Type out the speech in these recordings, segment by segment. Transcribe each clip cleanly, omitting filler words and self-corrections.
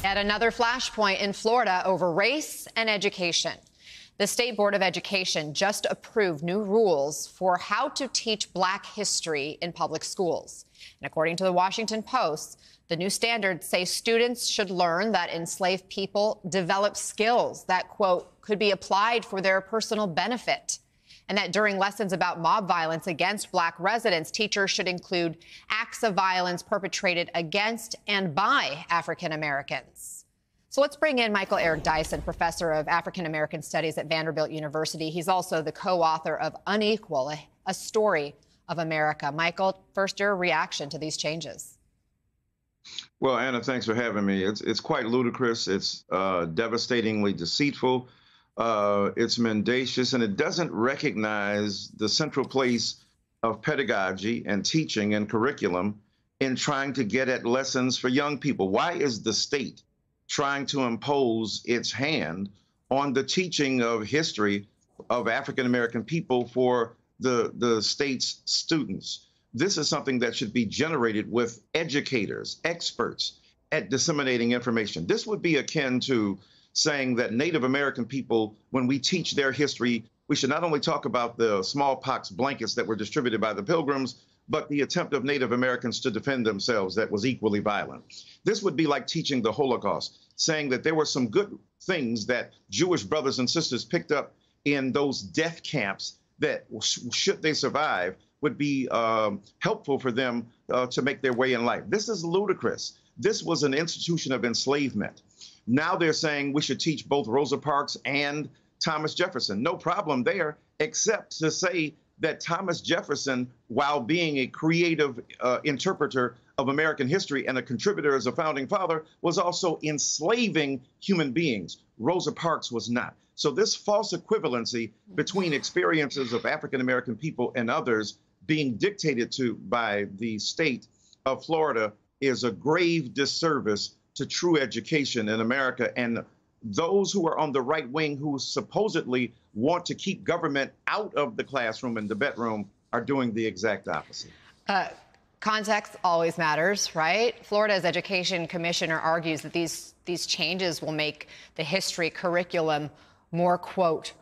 Yet another flashpoint in Florida over race and education. The State Board of Education just approved new rules for how to teach Black history in public schools. And according to the Washington Post, the new standards say students should learn that enslaved people developed skills that, quote, could be applied for their personal benefit. And that during lessons about mob violence against Black residents, teachers should include acts of violence perpetrated against and by African Americans. So let's bring in Michael Eric Dyson, professor of African American Studies at Vanderbilt University. He's also the co-author of Unequal, a story of America. Michael, first, your reaction to these changes. Well, Anna, thanks for having me. It's quite ludicrous. It's devastatingly deceitful. It's mendacious, and it doesn't recognize the central place of pedagogy and teaching and curriculum in trying to get at lessons for young people. Why is the state trying to impose its hand on the teaching of history of African American people for the state's students? This is something that should be generated with educators, experts at disseminating information. This would be akin to saying that Native American people, when we teach their history, we should not only talk about the smallpox blankets that were distributed by the Pilgrims, but the attempt of Native Americans to defend themselves that was equally violent. This would be like teaching the Holocaust, saying that there were some good things that Jewish brothers and sisters picked up in those death camps that, should they survive, would be helpful for them to make their way in life. This is ludicrous. This was an institution of enslavement. Now they're saying we should teach both Rosa Parks and Thomas Jefferson. No problem there, except to say that Thomas Jefferson, while being a creative interpreter of American history and a contributor as a founding father, was also enslaving human beings. Rosa Parks was not. So this false equivalency between experiences of African American people and others being dictated to by the state of Florida is a grave disservice to true education in America. And those who are on the right wing, who supposedly want to keep government out of the classroom and the bedroom, are doing the exact opposite. Context always matters, right? Florida's education commissioner argues that these changes will make the history curriculum more, quote,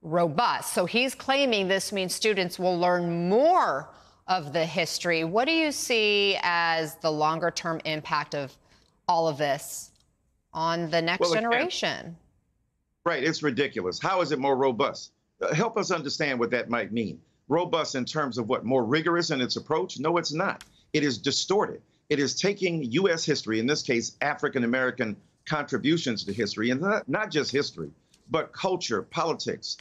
robust. So he's claiming this means students will learn more of the history. What do you see as the longer term impact of all of this on the next generation? Right, it's ridiculous. How is it more robust? Help us understand what that might mean. Robust in terms of what? More rigorous in its approach? No, it's not. It is distorted. It is taking U.S. history, in this case, African-American contributions to history, and not just history, but culture, politics,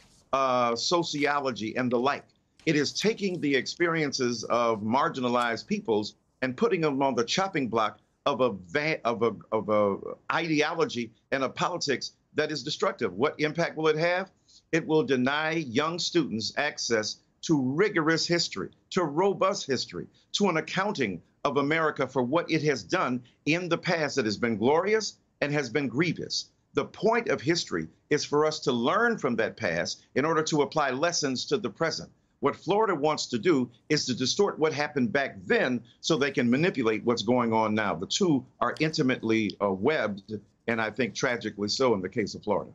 sociology, and the like. It is taking the experiences of marginalized peoples and putting them on the chopping block of a ideology and a politics that is destructive. What impact will it have? It will deny young students access to rigorous history, to robust history, to an accounting of America for what it has done in the past that has been glorious and has been grievous. The point of history is for us to learn from that past in order to apply lessons to the present. What Florida wants to do is to distort what happened back then so they can manipulate what's going on now. The two are intimately webbed, and I think tragically so in the case of Florida.